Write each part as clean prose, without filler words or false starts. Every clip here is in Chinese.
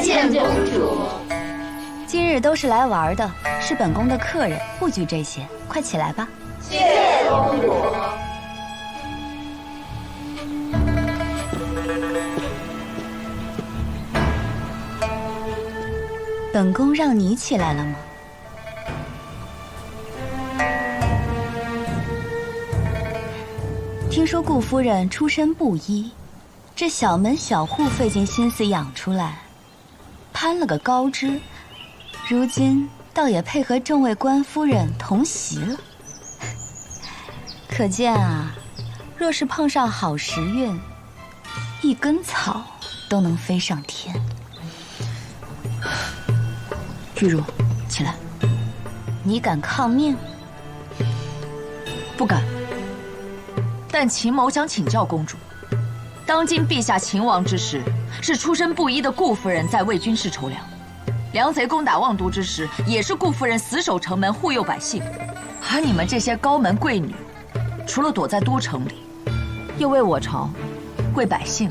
见公主。今日都是来玩的，是本宫的客人，不拘这些，快起来吧。谢公主。本宫让你起来了吗？听说顾夫人出身布衣，这小门小户费尽心思养出来，攀了个高枝，如今倒也配合众位官夫人同席了。可见啊，若是碰上好时运，一根草都能飞上天。玉茹，起来！你敢抗命？不敢。但秦某想请教公主，当今陛下秦王之时，是出身布衣的顾夫人在为军事筹粮；梁贼攻打望都之时，也是顾夫人死守城门护佑百姓。而你们这些高门贵女，除了躲在都城里，又为我朝、为百姓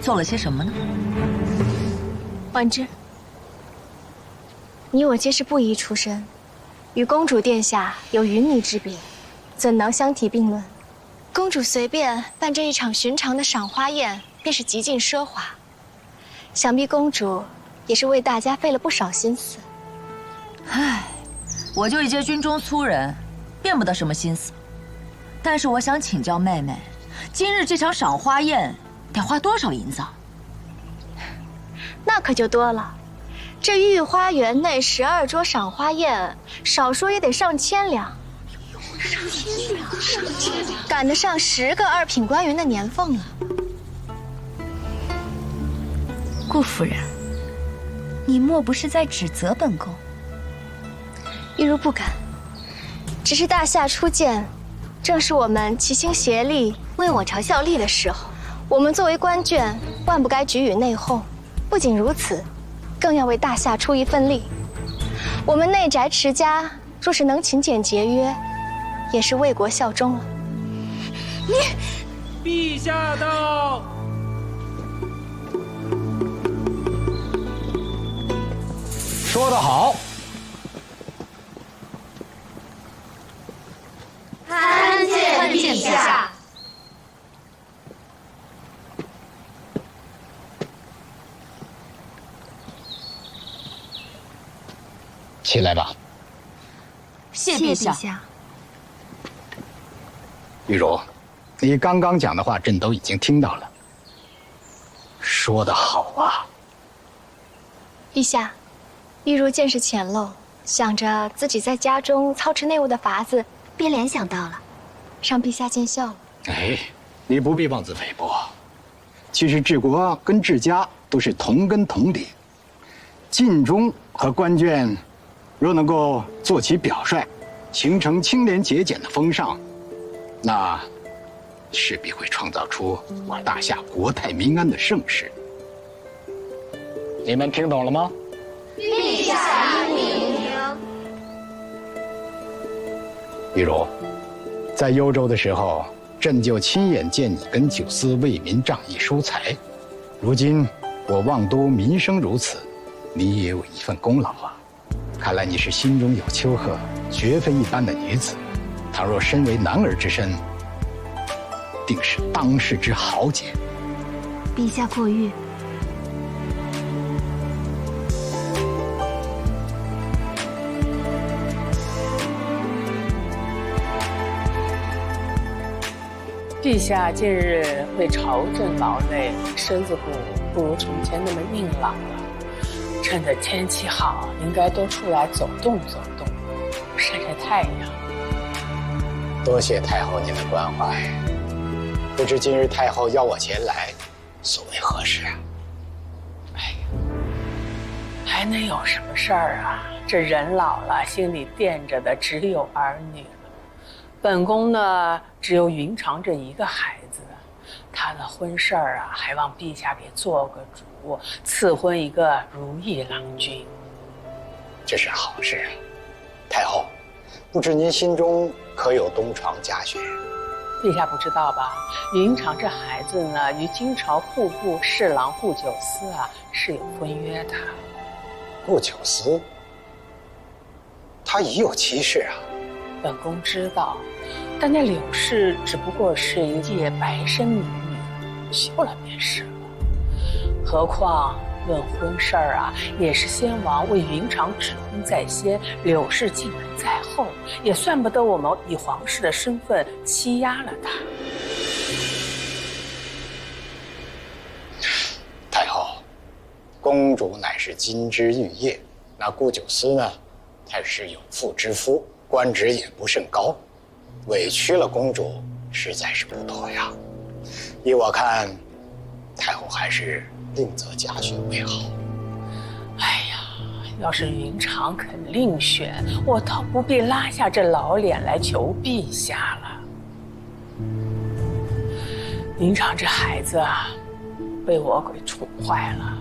做了些什么呢？婉之，你我皆是布衣出身，与公主殿下有云泥之别，怎能相提并论？公主随便办这一场寻常的赏花宴，便是极尽奢华。想必公主也是为大家费了不少心思。唉，我就一介军中粗人，变不得什么心思。但是我想请教妹妹，今日这场赏花宴得花多少银子啊？那可就多了。这御花园内12桌赏花宴，少说也得上千两。上千两，赶得上10个2品官员的年俸了。顾夫人，你莫不是在指责本宫？玉茹不敢，只是大夏初建，正是我们齐心协力为我朝效力的时候。我们作为官眷，万不该举与内讧。不仅如此，更要为大夏出一份力。我们内宅持家，若是能勤俭节约，也是为国效忠了。陛下到。说得好。参见陛下。起来吧。谢陛下。玉茹，你刚刚讲的话，朕都已经听到了。说得好啊！陛下，玉茹见识浅陋，想着自己在家中操持内务的法子，便联想到了，让陛下见笑了。哎，你不必妄自菲薄。其实治国跟治家都是同根同底，晋中和官眷若能够做起表率，形成清廉节俭的风尚，那势必会创造出我大夏国泰民安的盛世。你们听懂了吗？陛下英明。玉茹，在幽州的时候，朕就亲眼见你跟九司为民仗义疏财。如今我望都民生如此，你也有一份功劳啊。看来你是心中有丘壑，绝非一般的女子。倘若身为男儿之身，定是当世之豪杰。陛下过誉。陛下近日为朝政劳累，身子骨不如从前那么硬朗了。趁着天气好，应该多出来走动走动，晒晒太阳。多谢太后您的关怀。不知今日太后邀我前来，所为何事啊？哎呀，还能有什么事儿啊？这人老了，心里惦着的只有儿女了。本宫呢，只有云长这一个孩子，他的婚事儿啊，还望陛下给做个主，赐婚一个如意郎君。这是好事啊。太后，不知您心中可有东床佳婿？陛下不知道吧？云长这孩子呢，与金朝户部侍郎顾九思啊是有婚约的。顾九思，他已有妻室啊。本宫知道，但那柳氏只不过是一介白身民女，休了便是了。何况论婚事儿啊，也是先王为云长指婚在先，柳氏进门在后，也算不得我们以皇室的身份欺压了他。太后，公主乃是金枝玉叶，那顾九思呢，他是有妇之夫，官职也不甚高，委屈了公主，实在是不妥呀。依我看，太后还是另择佳婿为好。哎呀，要是云长肯另选，我倒不必拉下这老脸来求陛下了。云长这孩子啊，被我给宠坏了。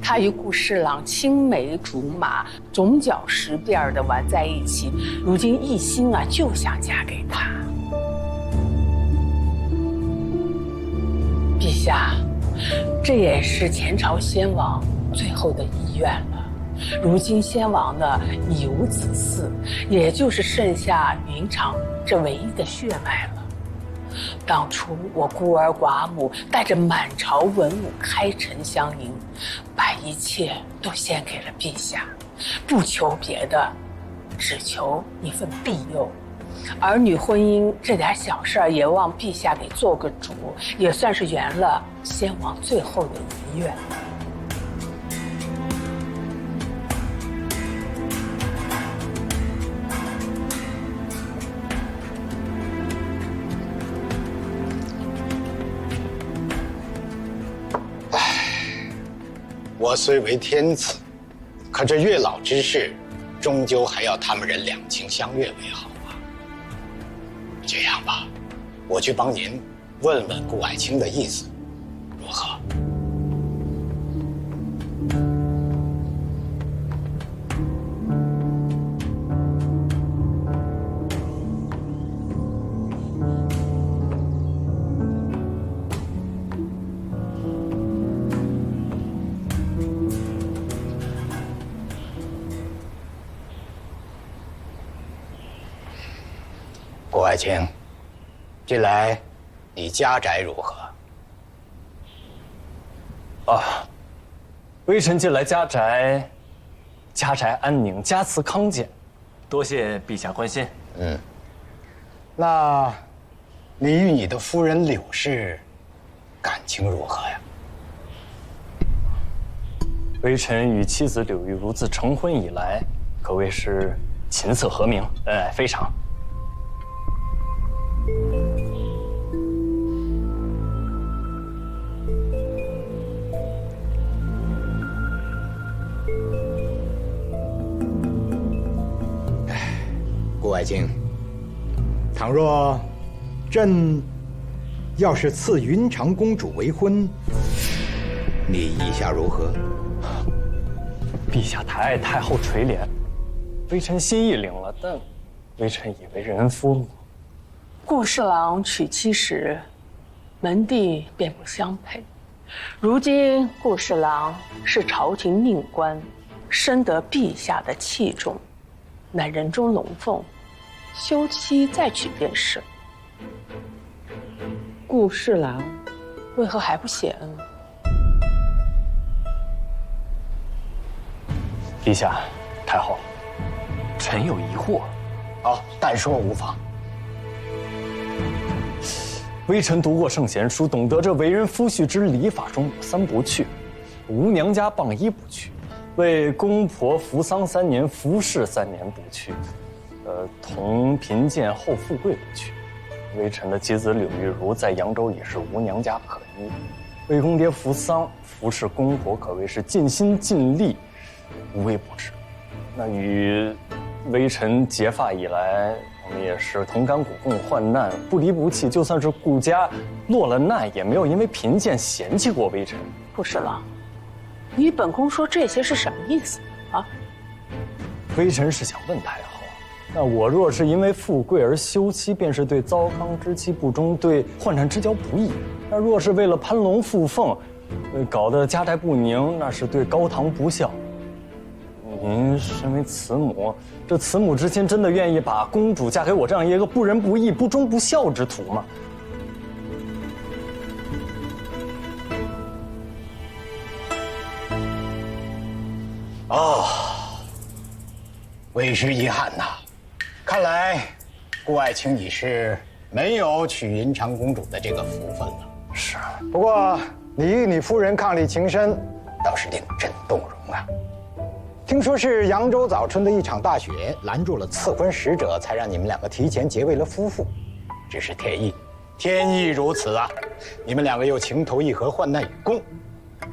他与顾侍郎青梅竹马、总角十辫的玩在一起，如今一心啊就想嫁给他。陛下，这也是前朝先王最后的遗愿了。如今先王呢已无子嗣，也就是剩下云长这唯一的血脉了。当初我孤儿寡母，带着满朝文武开城相迎，把一切都献给了陛下，不求别的，只求一份庇佑。儿女婚姻这点小事儿，也望陛下给做个主，也算是圆了先王最后的遗愿。我虽为天子，可这月老之事，终究还要他们人两情相悦为好啊。这样吧，我去帮您问问顾爱卿的意思，如何？顾爱卿，近来你家宅如何？啊，微臣近来家宅安宁，家祠康健，多谢陛下关心。那，你与你的夫人柳氏感情如何呀？微臣与妻子柳玉如自成婚以来，可谓是琴瑟和鸣，恩爱非常。顾爱卿，倘若朕要是赐云长公主为婚，你意下如何？陛下抬爱太后垂怜，微臣心意领了，但微臣已为人夫。顾侍郎娶妻时，门第便不相配。如今顾侍郎是朝廷命官，深得陛下的器重，乃人中龙凤，休妻再娶便是。顾侍郎为何还不谢恩？陛下，太后，臣有疑惑。好，但说无妨。微臣读过圣贤书，懂得这为人夫婿之礼法中有三不去：无娘家傍衣不去，为公婆服丧3年，服侍3年不去，同贫贱后富贵不去。微臣的妻子柳玉如在扬州也是无娘家可依，为公爹服丧，服侍公婆可谓是尽心尽力，无微不至。那与微臣结发以来，我们也是同甘苦共患难，不离不弃。就算是顾家落了难，也没有因为贫贱嫌弃过微臣。顾侍郎，你与本宫说这些是什么意思啊？微臣是想问太后，那我若是因为富贵而休妻，便是对糟糠之妻不忠，对宦产之交不义；那若是为了攀龙附凤，搞得家宅不宁，那是对高堂不孝。您身为慈母，这慈母之心真的愿意把公主嫁给我这样一个不仁不义、不忠不孝之徒吗？哦，为时遗憾呐！看来顾爱卿你是没有娶银长公主的这个福分了。是，不过你与你夫人伉俪情深，倒是令朕动容啊。听说是扬州早春的一场大雪拦住了赐婚使者，才让你们两个提前结为了夫妇。只是天意如此啊！你们两个又情投意合，患难与共，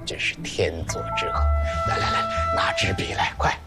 真是天作之合。来，拿支笔来，快！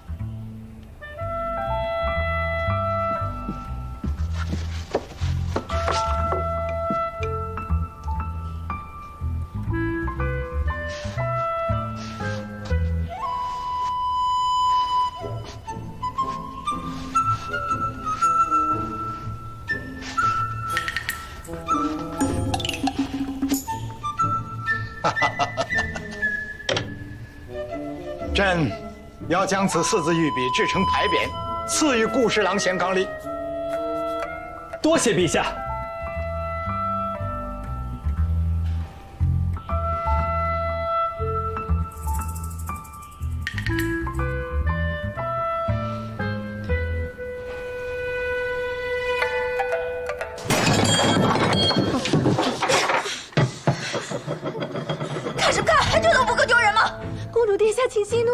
朕要将此4字御笔制成牌匾，赐予顾侍郎咸康令。多谢陛下。看什么看？还觉得我不够丢人吗？公主殿下，请息怒。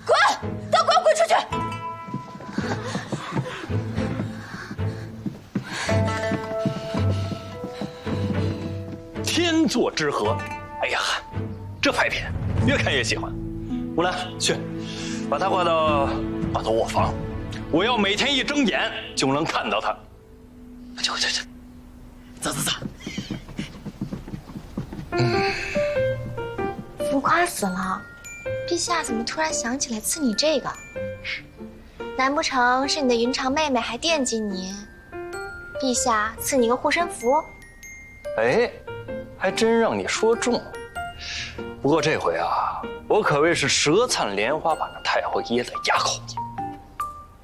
滚！都给我滚出去！天作之合。哎呀，这牌匾越看越喜欢。吴兰，去，把它挂到卧房，我要每天一睁眼就能看到它。去，走。浮夸死了！陛下怎么突然想起来赐你这个？难不成是你的云长妹妹还惦记你？陛下赐你个护身符。哎，还真让你说中。不过这回啊，我可谓是舌灿莲花，把那太后噎得哑口无言。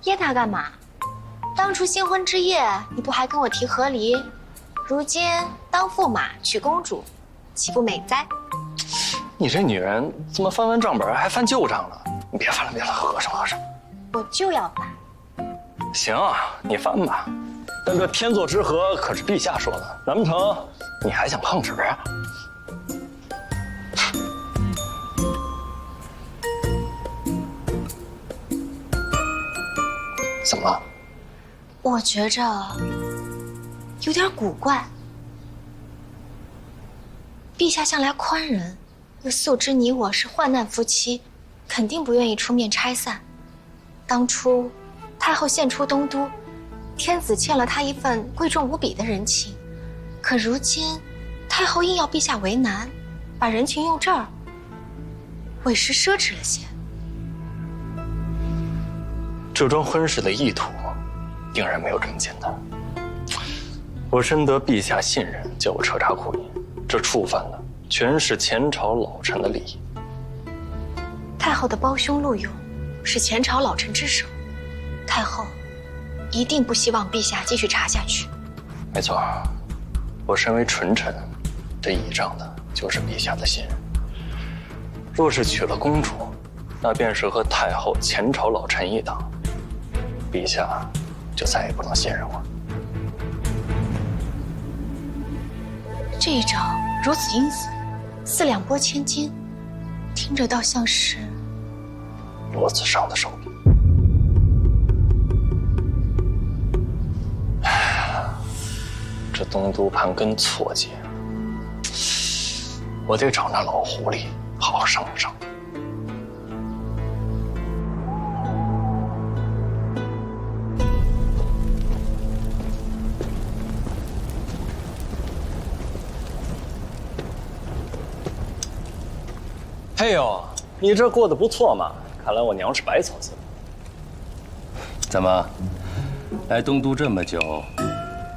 噎她干嘛？当初新婚之夜，你不还跟我提和离？如今当驸马娶公主，岂不美哉？你这女人怎么翻账本还翻旧账呢？你别翻了，合上。我就要翻。行啊，你翻吧。但这天作之合可是陛下说的，难不成你还想碰纸啊？怎么了？我觉着有点古怪。陛下向来宽仁，又素知你我是患难夫妻，肯定不愿意出面拆散。当初太后献出东都，天子欠了她一份贵重无比的人情，可如今太后硬要陛下为难，把人情用这儿，委实奢侈了些。这桩婚事的意图，定然没有这么简单。我深得陛下信任，叫我彻查库尹，这触犯的全是前朝老臣的利益。太后的胞兄陆勇是前朝老臣之首，太后一定不希望陛下继续查下去。没错，我身为纯臣，这倚仗的就是陛下的信任。若是娶了公主，那便是和太后前朝老臣一党，陛下就再也不能信任我。这一招如此阴森，4两拨千斤，听着倒像是罗子尚的手笔。这东都盘根错节，我得找那老狐狸好好商量商量。哎呦，你这过得不错嘛！看来我娘是白操心了。怎么，来东都这么久，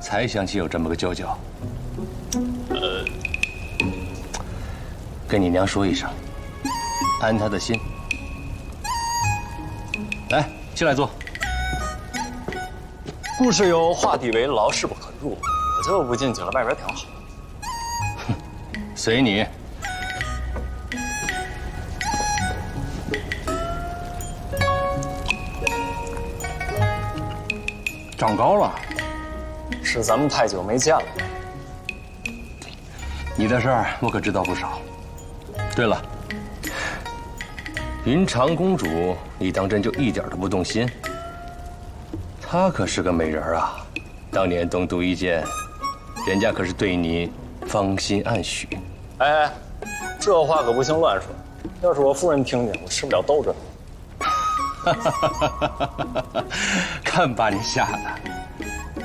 才想起有这么个舅舅。跟你娘说一声，安她的心。来，进来坐。故事有画地为牢，势不可入，我就不进去了，外边挺好。随你。长高了，是咱们太久没见了。你的事儿我可知道不少。对了，云长公主，你当真就一点都不动心？她可是个美人啊！当年东都一见，人家可是对你芳心暗许。哎，这话可不行乱说，要是我夫人听见，我吃不了兜着。看把你吓的！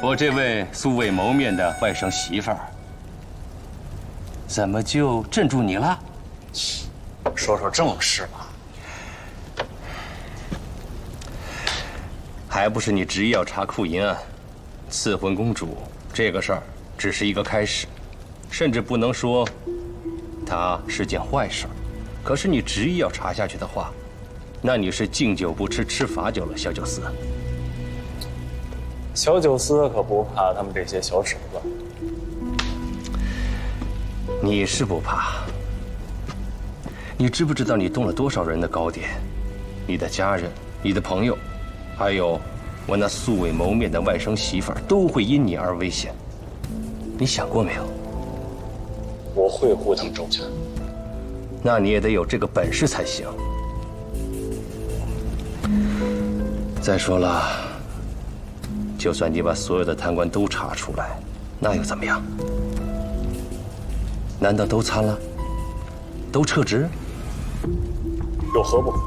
我这位素未谋面的外甥媳妇儿，怎么就镇住你了？说说正事吧。还不是你执意要查库银案，赐婚公主这个事儿只是一个开始，甚至不能说它是件坏事。可是你执意要查下去的话，那你是敬酒不吃吃罚酒了，小九思。小九思可不怕他们这些小手段。你是不怕，你知不知道你动了多少人的糕点？你的家人、你的朋友，还有我那素未谋面的外甥媳妇儿，都会因你而危险。你想过没有？我会护他们周全。那你也得有这个本事才行。再说了，就算你把所有的贪官都查出来，那又怎么样？难道都参了？都撤职？有何不可？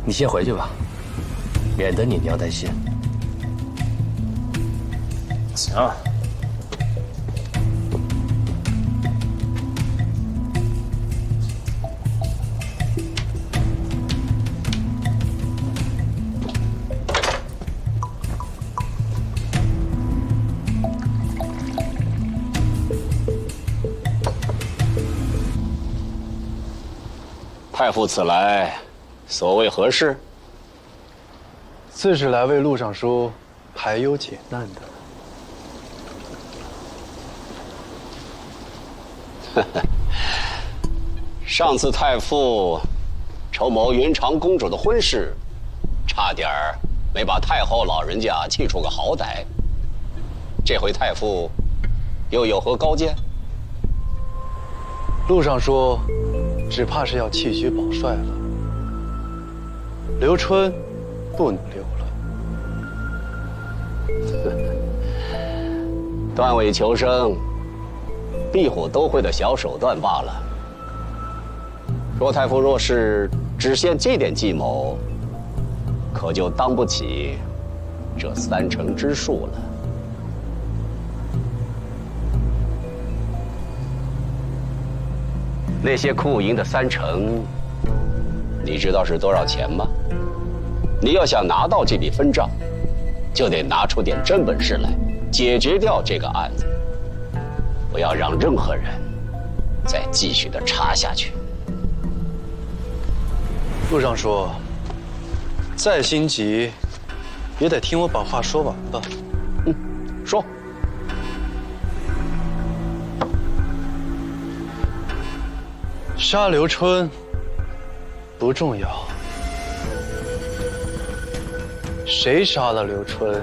你先回去吧，免得你娘担心。行。太傅此来，所谓何事？自是来为陆尚书排忧解难的。上次太傅筹谋云长公主的婚事，差点儿没把太后老人家气出个好歹。这回太傅又有何高见？陆尚书只怕是要弃居保帅了。刘春不能留了。断尾求生，壁虎都会的小手段罢了。若太傅若是只限这点计谋，可就当不起这3成之数了。那些库银的3成，你知道是多少钱吗？你要想拿到这笔分账，就得拿出点真本事来，解决掉这个案子，不要让任何人再继续的查下去。陆尚书，再心急，也得听我把话说完吧。说。杀刘春不重要，谁杀了刘春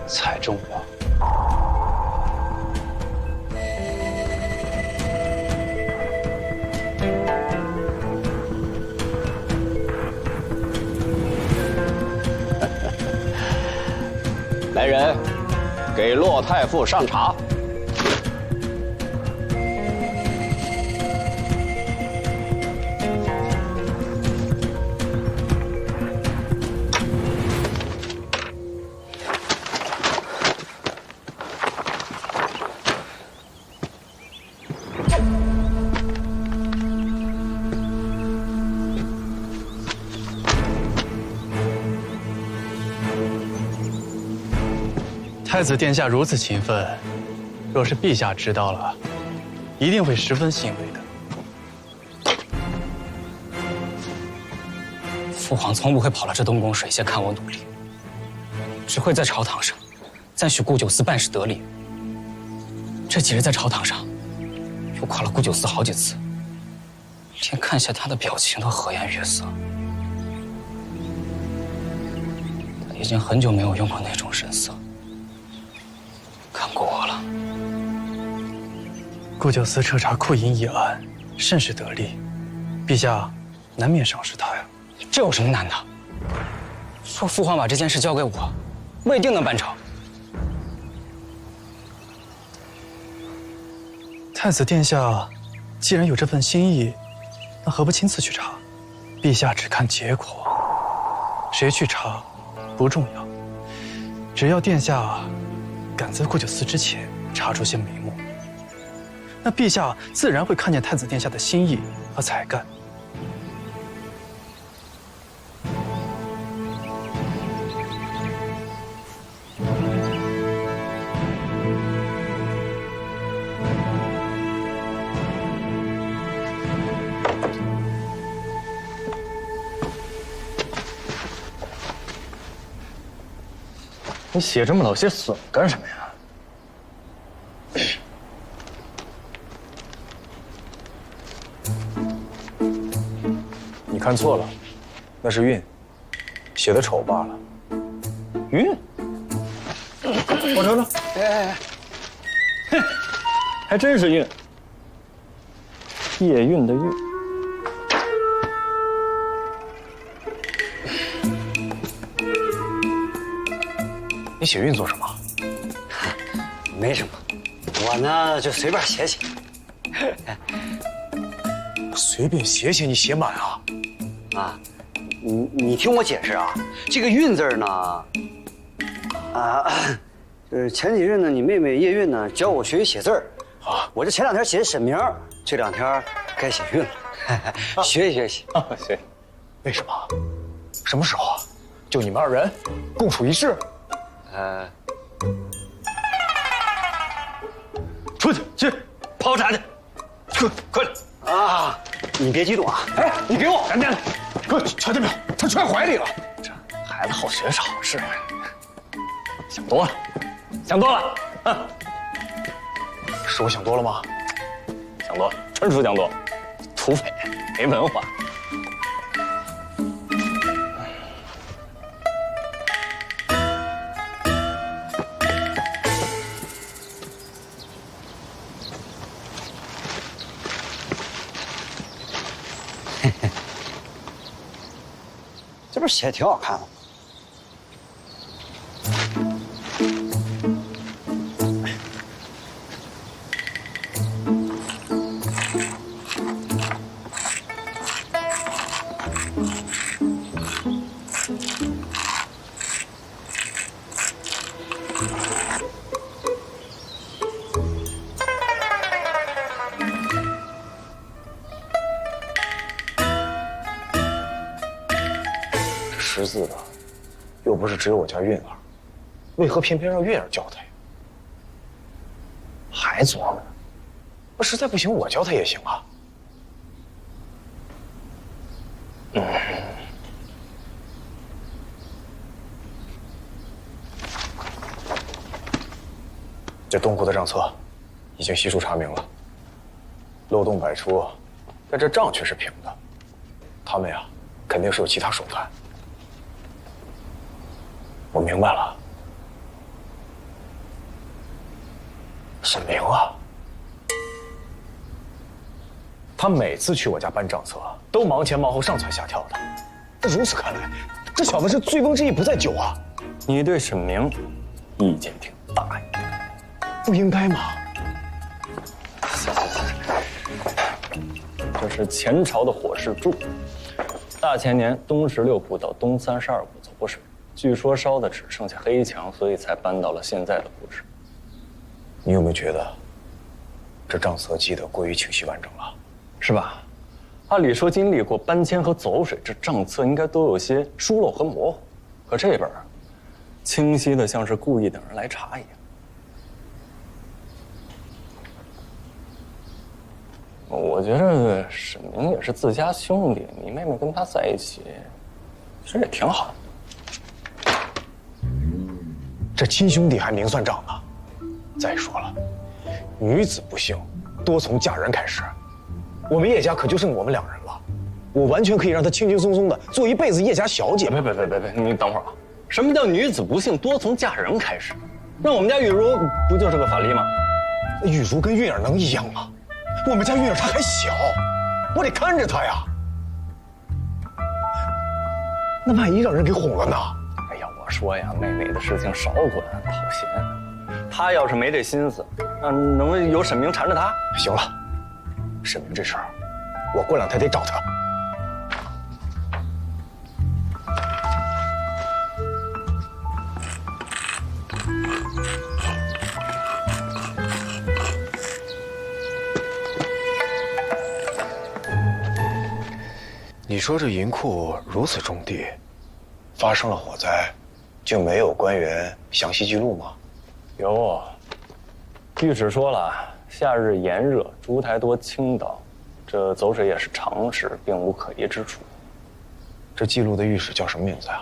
才重要。来人，给骆太傅上茶。太子殿下如此勤奋，若是陛下知道了，一定会十分欣慰的。父皇从不会跑到这东宫水榭看我努力，只会在朝堂上赞许顾九思办事得力。这几日在朝堂上，又夸了顾九思好几次，连看下他的表情都和颜悦色。他已经很久没有用过那种神色看过我了。顾九思彻查库银一案，甚是得力，陛下难免赏识他呀。这有什么难的？说父皇把这件事交给我，我一定能办成。太子殿下既然有这份心意，那何不亲自去查？陛下只看结果，谁去查不重要，只要殿下赶在顾九思之前查出些眉目，那陛下自然会看见太子殿下的心意和才干。你写这么老些损干什么呀？你看错了，那是韵，写的丑罢了。韵，我瞅瞅，哼，还真是韵，夜韵的韵。你写韵做什么？没什么，我呢就随便写写。随便写写，你写满啊？啊，你听我解释啊，这个韵字呢，前几日呢，你妹妹叶韵呢教我学习写字儿，啊，我这前2天写的沈明，这2天该写韵了，学习学习。行。为什么？什么时候啊？就你们2人共处一室？出去去泡茶去，快点啊！你别激动啊！哎，你给我赶紧的，哥，瞧见没有？他揣怀里了。这孩子好学是好事，想多了，想多了啊！是我想多了吗？想多了，纯属想多，土匪没文化。这不是写的挺好看的吗？识字的，又不是只有我家韵儿，为何偏偏让月儿教他呀？还琢磨呢？那实在不行，我教他也行啊。这东湖的账册已经悉数查明了，漏洞百出，但这账却是平的。他们呀，肯定是有其他手段。我明白了，沈明啊，他每次去我家搬账册，都忙前忙后，上蹿下跳的。那如此看来，这小子是醉翁之意不在酒啊！你对沈明意见挺大呀，不应该吗？这是前朝的火势柱，大前年东16铺到东32铺走过水。据说烧的只剩下黑墙，所以才搬到了现在的布置。你有没有觉得，这账册记得过于清晰完整了，是吧？按理说经历过搬迁和走水，这账册应该都有些疏漏和模糊。可这本清晰的像是故意等人来查一样。我觉得沈明也是自家兄弟，你妹妹跟他在一起，其实也挺好。这亲兄弟还明算账呢。再说了，女子不幸，多从嫁人开始。我们叶家可就剩我们2人了，我完全可以让她轻轻松松的做一辈子叶家小姐。别，你等会儿啊！什么叫女子不幸多从嫁人开始？那我们家玉茹不就是个反例吗？玉茹跟韵儿能一样吗？我们家韵儿她还小，我得看着她呀。那万一让人给哄了呢？哎呀，我说呀，妹妹的事情少管，讨嫌。她要是没这心思，能有沈明缠着她？行了，沈明这事儿，我过2天得找他。你说这银库如此重地，发生了火灾，就没有官员详细记录吗？有，御史说了，夏日炎热，烛台多倾倒，这走水也是常事，并无可疑之处。这记录的御史叫什么名字呀？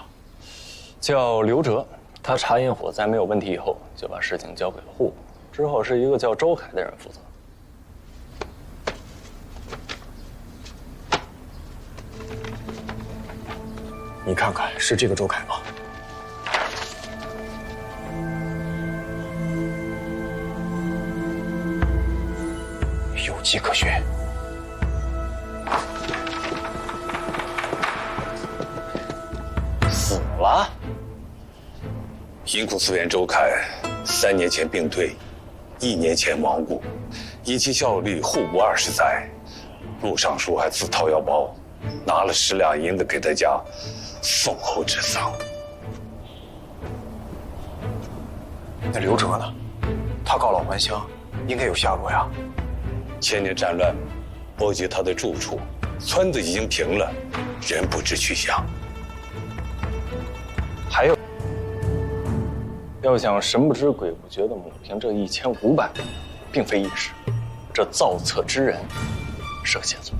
叫刘哲，他查验火灾没有问题以后，就把事情交给了户部，之后是一个叫周凯的人负责。你看看，是这个周凯吗？有迹可循。死了。银库司员周凯3年前病退，1年前亡故，因其效力户部20载，陆尚书还自掏腰包拿了10两银子给他家送后治丧。那刘哲呢？他告老还乡，应该有下落呀。前年战乱波及他的住处，村子已经平了，人不知去向。还有，要想神不知鬼不觉的抹平这1500人，并非易事。这造册之人是个线索。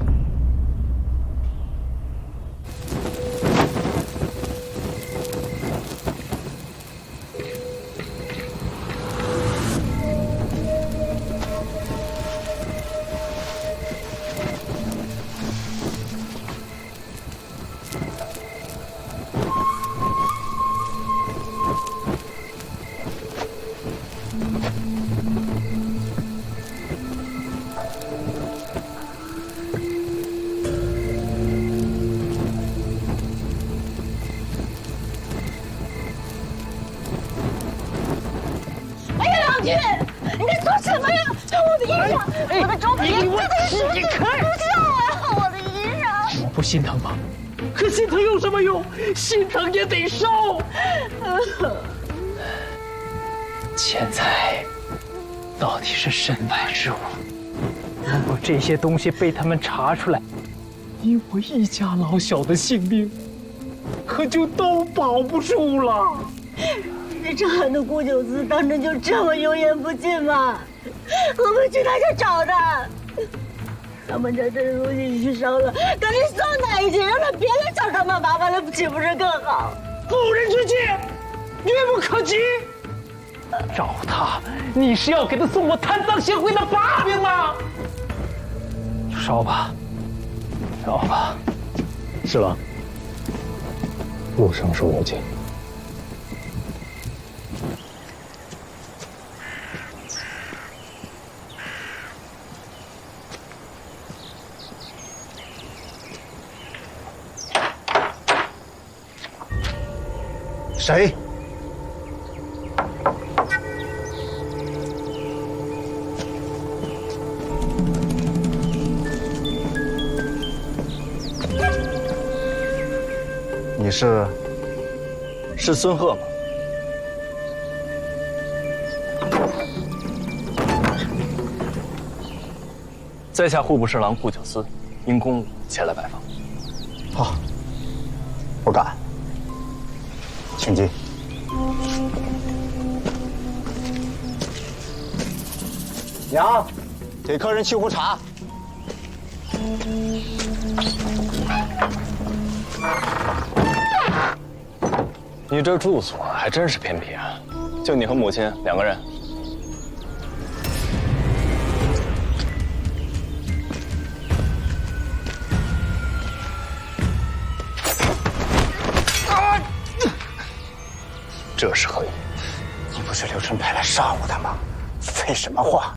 你在做什么呀？看我的衣裳，我的周培，这才是你看，不笑啊！我的衣裳，我不心疼吗？可心疼有什么用？心疼也得受。钱财到底是身外之物，如果这些东西被他们查出来，以我一家老小的性命，可就都保不住了。那这汉的顾九思当真就这么油盐不进吗？我们去他家找他，咱们这东西已经烧了，赶紧送他一去，让他别来找他们麻烦了，岂不是更好？妇人之见，愚不可及。找他，你是要给他送我贪赃协会的把柄吗？烧吧，烧吧。是吧？陆尚书有见。谁？你是孙贺吗？在下户部侍郎顾九思，因公务前来拜访。不敢，请进。娘，给客人沏壶茶。你这住所还真是偏僻啊，就你和母亲2个人。这是何意？你不是刘春派来杀我的吗？废什么话！